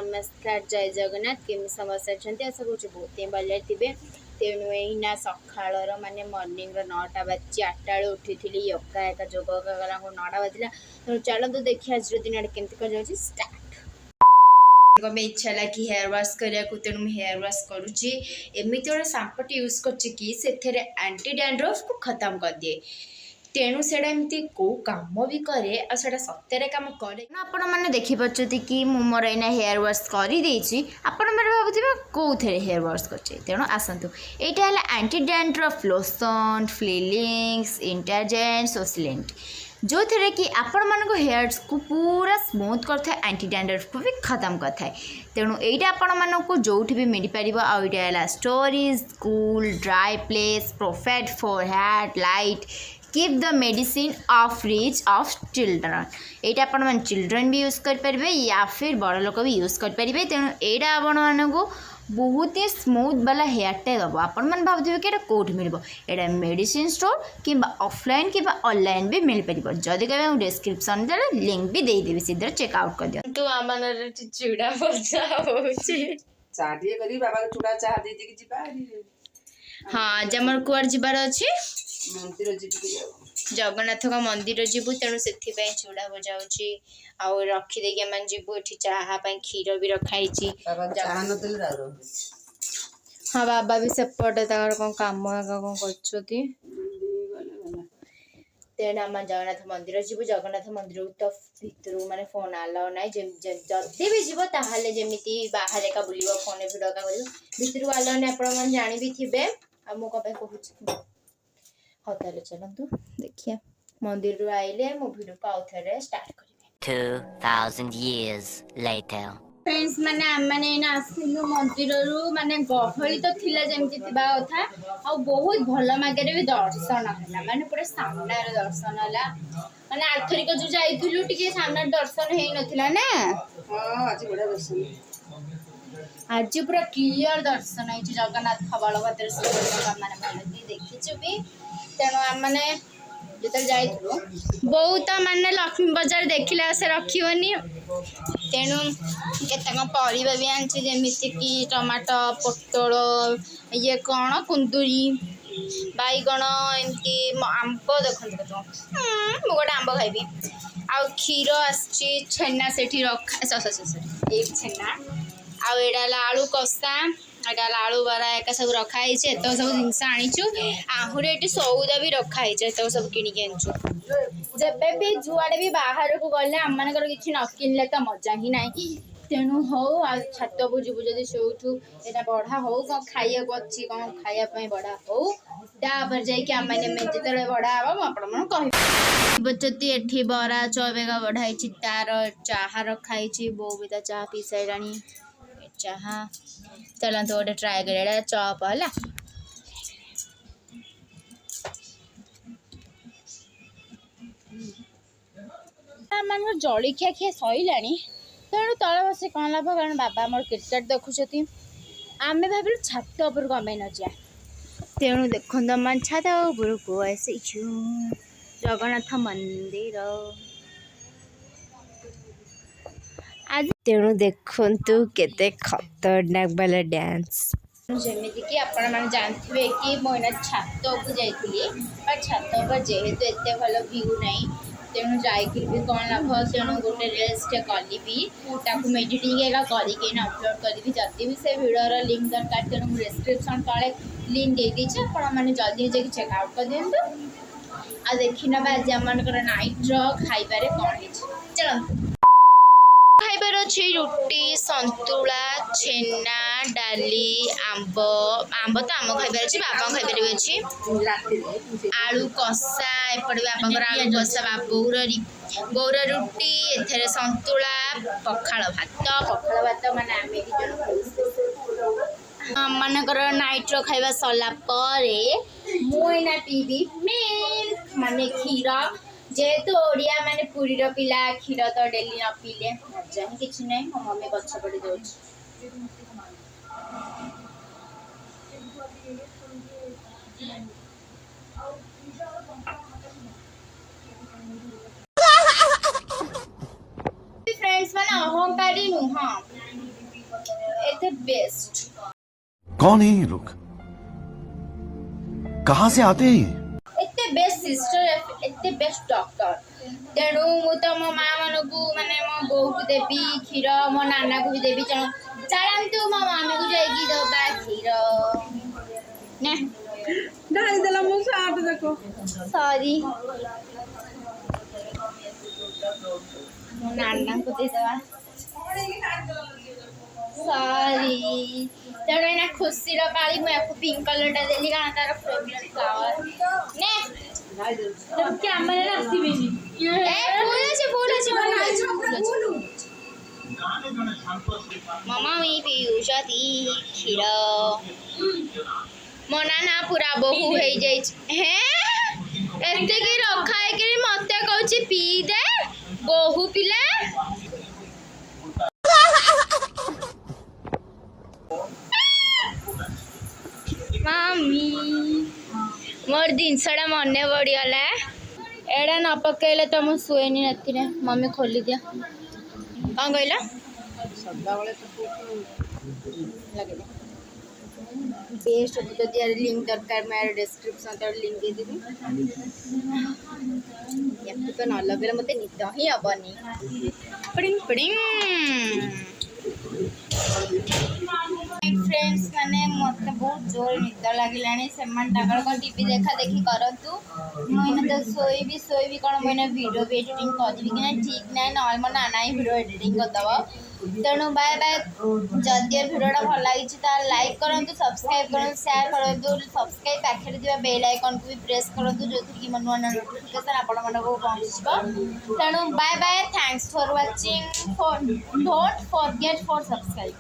नमस्कार जय जगन्नाथ केमी समस्या आशा करूँ बहुत ही भले थे। तेणु यहीना सकाल माने मर्निंग 9टा बाजी 8टा बेले उठी योगा एका जोग कला 9टा बाजिला। तेणु चलते देखिए आज दिन केमती कर जाऊँगी स्टार्ट। इच्छा है कि हेयर वाश करने को तेणु हेयर वाश करुच्ची एमती गोटे सांपटी यूज कर एंटी डैंड्रफ को खत्म कर दिए। तेणु से कौ कम भी कै आ सत्य कम कै आपण मैंने देखिपे कि मोर एना हेयर वाश करदे आपण मैंने भावुए कौन हेयर वाश कर। तेणु आसतु यहाँ है एंटी डैंड्रफ लोशन फिलिंग्स इंटरजेंट सोसिलेंट जो थे कि आपण मान हेयर्स को पूरा स्मूथ करता है एंटी डैंड्रफ को भी खत्म करता है। तेणु यहाँ आपण मानक जो भी मिल पार आईटा storage cool dry place perfect for hair light keep the medicine of reach of children. यहाँ आपण मैंने चिल्ड्रन भी यूज करें या फिर बड़ लोक भी यूज करें। तेणु यहाँ आपण मानक बहुत ही स्मूथ वाला हेयर टे दब। आपण मैंने भावुए कि कौट मिल यहाँ मेडिसिन स्टोर कि ऑफलाइन कि ऑनलाइन भी मिल पार। जदि कह डिस्क्रिप्शन लिंक भी देदेवी सीधे चेकआउट कर दिया। तो आम चूड़ा भजा हाँ जमर कुआर जीवार अच्छी जगन्नाथ मंदिर जीवु। तेणु से चूड़ा भजा हो रखीदे आम जीवु। ये चाहापाई क्षीर भी रखाई। हाँ बाबा भी सेपटे कौन कम कौन कर। तेणु आम जगन्नाथ मंदिर जीवु। जगन्नाथ मंदिर तो भितर माने फोन आलाउ ना जदि भी जीव ताहले जमी बाहर एका बुल फोन भिडियो का भितर आलाउ ना आप जानी भी थे। आ मु कहीं कहूँ हाँ ताले चलतु देखिए मंदिर आइले मो भिडियो को आउ थे स्टार्ट करेंगे। 2000 years later फ्रेंड्स माने आमने आसिलु मंदिर माने गहली तो थिला जेमती थिबा कथा आ बहुत भल मागरे भी दर्शन होला माने पूरा सामने दर्शन होला। माने आर्थरिक जो जाइथुलु टिके सामने दर्शन हेई नथिला ना। हां आज बड़ा दर्शन आज पूरा क्लियर दर्शन है जगन्नाथ बलभद्र सुभद्रा माने भलती देखिछु भी। तेणु आम मैंने जो जाइलु बहुत माने लक्ष्मी बाजार देखला से रखिबनी। तेणु केतक परिबा भी आनछि जेमिति कि टमाटो पोटल ये कौन कुंदुरी बैगण एमती आंब देखते मु गोटे आंब खाइबी आ क्षीर आछि छेना सेठी रखा एक छेना आड़ा आलू कषा एटा आलू बरा एका सब रखाई सब जिनस आनीचु आहरी ये सौदा भी रखाई सब किणिक आनीचु। जब भी जुआड़े भी बाहर को गले आम मान कि न किनले तो मजा ही ना। तेणु हौ आ छात को जीवु जदि सोठू यहाँ बढ़ा हो कौन खाइया अच्छी कौन खायापी बढ़ा हो तापर जाकि आम मैंने जो बढ़ा हम आपड़ी एठी बरा चौबेगा बढ़ाई तार चाह रखाई बो भी चाह पी सारा चाह चलते गोटे ट्राए कर चप है मान जलिखिया खिया सैला। तेणु तले बस कौन लाभ कारण बाबा मोर क्रिकेट देखुं आम भाविलु छात उपर कम न जा। तेणु देखो मान छात उपर को आसी जगन्नाथ मंदिर आज। तेणु देखु केते खतरनाक वाला डांस जमीती कि आपण मैंने जानते कि मुझे छात को जाइली छात पर जेहेतु एत भल व्यू नहीं तेणु जाकि भी कौन लाभ। तेणु गोटे रेस्ट कली भी मेडिटिंग करके अपलोड करी जदि भी से भिडर लिंक दरकार तेणु डिस्क्रिप्शन तले लिंक दे दीजिए आपने जल्दी जाकि चेकआउट कर दिंतु। आ देखी ना आज आम नाइट खाइबारे कौन चलते खाइबार अच्छी रुटी संतुला छेना डाली आंब आंब तो आम खाइबार अच्छी बाबा खाइबार भी अच्छी आलू कषा एपटे बाबा आलू कषा गौर रुटी एथेरे संतुला पखाड़ भात माने आमे कि जन मानकर नाइट खाइबा सरला परे मुइना पीबी मिल्क माने क्षीर जेहेतु ओडिया माने पुरी पिला क्षीर तो डेली न पीले मजा ही किसी ना मो मम्मी गछ पड़ी दे। फ्रेंड्स माने अहंकारी नुह एते बेस्ट। कौन है ये लोग? कहाँ से आते हैं? एते बेस्ट सिस्टर, एते बेस्ट डॉक्टर। तेणु मु तो मो माँ मानकू माने मो बोऊ को देवी क्षीर, मो नाना को भी देवी। चलतु मो मम्मी को जाइकी दबा क्षीर ने ढाई देला मु साथ देखो सॉरी नाना को दे दवा सॉरी। तेणु एना खुशी पाली मुझे पिंक कलर टा देली कारण तार फेवरेट फ्लावर ने कैमरा आसीबेनी ए फूल अछि मम्मी पिउछती क्षीर मो नाना पूरा बहु हो जाए एते की रखा है कि मते कहूची पी दे बहु पिला मामी मोर जिनसटा मन पड़गला एड़ा न पकड़े तो मुझे शुएनी राति मम्मी खोली दिया कौन कहला बेस्ट तो यार लिंक दरकार मैं डिस्क्रिप्शन तर लिंक दे देबी या तो न लगले मते निद ही हबनी पडिंग पडिंग फ्रेंड्स माने मते बहुत जोर निद लागिलानी सेमान टाकर को टीवी देखा देखी करतु मैंने तो सोई भी कोन मैंने वीडियो भी एडिटिंग कर दिबी कि ना ठीक ना नॉल मन नाना ही वीडियो एडिटिंग कर दबो। तेणु बाय बाय जदि वीडियोटा भल लगी तो लाइक करूँ सब्सक्राइब करूँ शेयर करूँ सब्सक्राइब पाखे दिवा बेल आइकन को भी प्रेस करूँ जो कि नुआ नुआ नोटिफिकेशन आपण मानक पहुँचो। तेणु bye bye thanks for watching don't forget for subscribe.